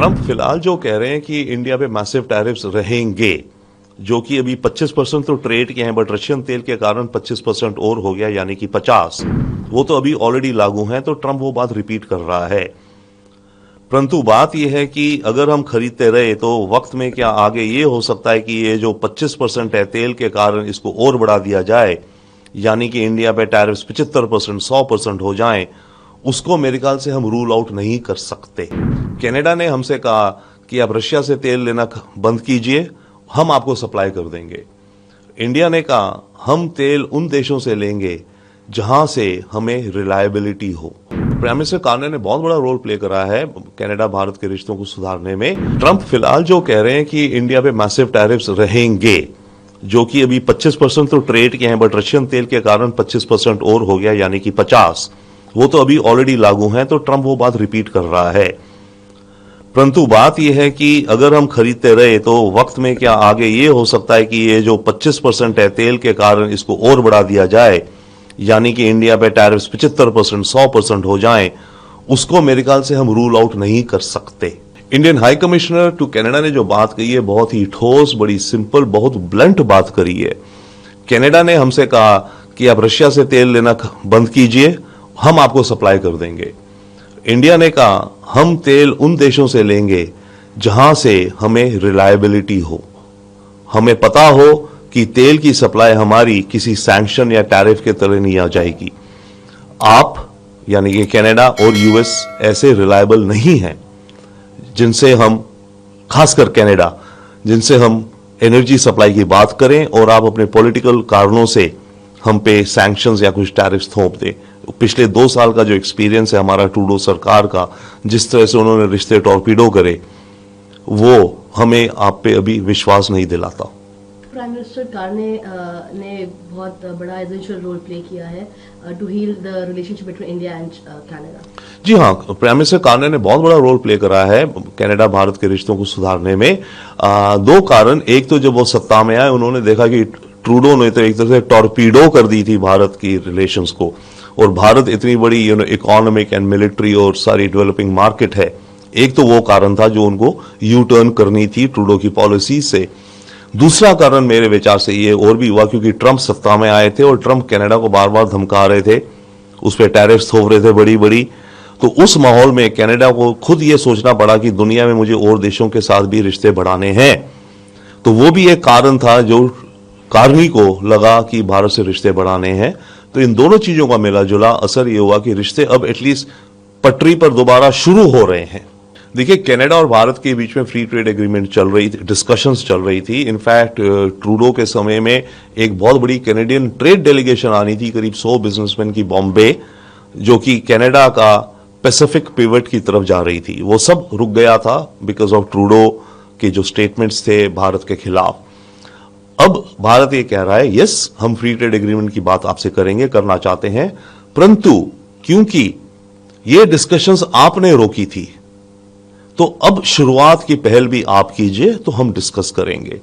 Trump फिलहाल जो कह रहे हैं कि इंडिया पे मैसिव टैरिफ्स रहेंगे, जो कि अभी 25% तो ट्रेड के हैं, बट रशियन तेल के कारण 25% और हो गया, यानी कि 50, वो तो अभी ऑलरेडी लागू हैं। तो ट्रंप वो बात रिपीट कर रहा है। परंतु बात यह है कि अगर हम खरीदते रहे तो वक्त में क्या आगे ये हो सकता है कि ये जो 25% है तेल के कारण, इसको और बढ़ा दिया जाए, यानी कि इंडिया पे टैरिफ्स 75%, 100% हो जाएं। उसको मेरे ख्याल से हम रूल आउट नहीं कर सकते। कनाडा ने हमसे कहा कि आप रशिया से तेल लेना बंद कीजिए, हम आपको सप्लाई कर देंगे। इंडिया ने कहा हम तेल उन देशों से लेंगे जहां से हमें रिलायबिलिटी हो। प्राइम मिनिस्टर कार्ने ने बहुत बड़ा रोल प्ले करा है कनाडा भारत के रिश्तों को सुधारने में। ट्रंप फिलहाल जो कह रहे हैं कि इंडिया पे मैसिव टैरिफ्स रहेंगे, जो कि अभी 25% तो ट्रेड के हैं, बट रशियन तेल के कारण 25% और हो गया, यानी कि 50, वो तो अभी ऑलरेडी लागू हैं। तो ट्रंप वो बात रिपीट कर रहा है। परंतु बात यह है कि अगर हम खरीदते रहे तो वक्त में क्या आगे ये हो सकता है कि ये जो 25% है तेल के कारण, इसको और बढ़ा दिया जाए, यानी कि इंडिया पे टैरिफ्स 75%, 100% हो जाएं। उसको मेरे ख्याल से हम रूल आउट नहीं कर सकते। Indian high commissioner to Canada ने जो बात कही है बहुत ही ठोस, बड़ी सिंपल, बहुत ब्लंट बात करी है। कनाडा ने हमसे कहा कि आप रशिया से तेल लेना बंद कीजिए, हम आपको सप्लाई कर देंगे। इंडिया ने कहा हम तेल उन देशों से लेंगे जहां से हमें रिलायबिलिटी हो, हमें पता हो कि तेल की सप्लाई हमारी किसी सैंक्शन या टैरिफ के तले नहीं आ जाएगी। आप यानी कि कनाडा और यूएस ऐसे रिलायबल नहीं हैं जिनसे हम, खासकर कनाडा, जिनसे हम एनर्जी सप्लाई की बात करें और आप अपने पॉलिटिकल कारणों से हम पे सैंक्शंस या कुछ टैरिफ्स थोप दें। पिछले 2 साल का जो एक्सपीरियंस है हमारा ट्रूडो सरकार का, जिस तरह से उन्होंने रिश्ते टॉर्पीडो करे, वो हमें आप पे अभी विश्वास नहीं दिलाता। प्राइम मिनिस्टर कार्ने ने बहुत बड़ा एसेंशियल रोल प्ले किया है to heal the relationship between India and Canada. जी हाँ, प्राइम मिनिस्टर कार्ने ने बहुत बड़ा रोल प्ले करा है कनाडा भारत के रिश्तों को सुधारने में। 2 कारण। एक तो जब वो सत्ता में आए उन्होंने देखा कि ट्रूडो ने तो एक तरह से टॉर्पीडो कर दी थी भारत की रिलेशंस को, और भारत इतनी बड़ी इकोनॉमिक एंड मिलिट्री और सारी डेवलपिंग मार्केट है। एक तो वो कारण था जो उनको यू टर्न करनी थी ट्रूडो की पॉलिसी से। दूसरा कारण मेरे विचार से ये और भी हुआ क्योंकि ट्रंप सत्ता में आए थे और ट्रंप कनाडा को बार बार धमका रहे थे, उस पर टैरिफ्स थोप रहे थे बड़ी बड़ी। तो उस माहौल में कनाडा को खुद ये सोचना पड़ा कि दुनिया में मुझे और देशों के साथ भी रिश्ते बढ़ाने हैं। तो वो भी एक कारण था जो कार्नी को लगा कि भारत से रिश्ते बढ़ाने हैं। तो इन दोनों चीजों का मिला जुला असर ये हुआ कि रिश्ते अब एटलीस्ट पटरी पर दोबारा शुरू हो रहे हैं। देखिए, कनाडा और भारत के बीच में फ्री ट्रेड एग्रीमेंट चल रही थी, डिस्कशंस चल रही थी। इनफैक्ट ट्रूडो के समय में एक बहुत बड़ी कैनेडियन ट्रेड डेलीगेशन आनी थी, करीब 100 बिजनेसमैन की, बॉम्बे, जो कि कनाडा का पैसिफिक पिवट की तरफ जा रही थी। वो सब रुक गया था बिकॉज ऑफ ट्रूडो के जो स्टेटमेंट्स थे भारत के खिलाफ। अब भारत ये कह रहा है यस, हम फ्री ट्रेड एग्रीमेंट की बात आपसे करेंगे, करना चाहते हैं, परंतु क्योंकि ये डिस्कशंस आपने रोकी थी तो अब शुरुआत की पहल भी आप कीजिए, तो हम डिस्कस करेंगे।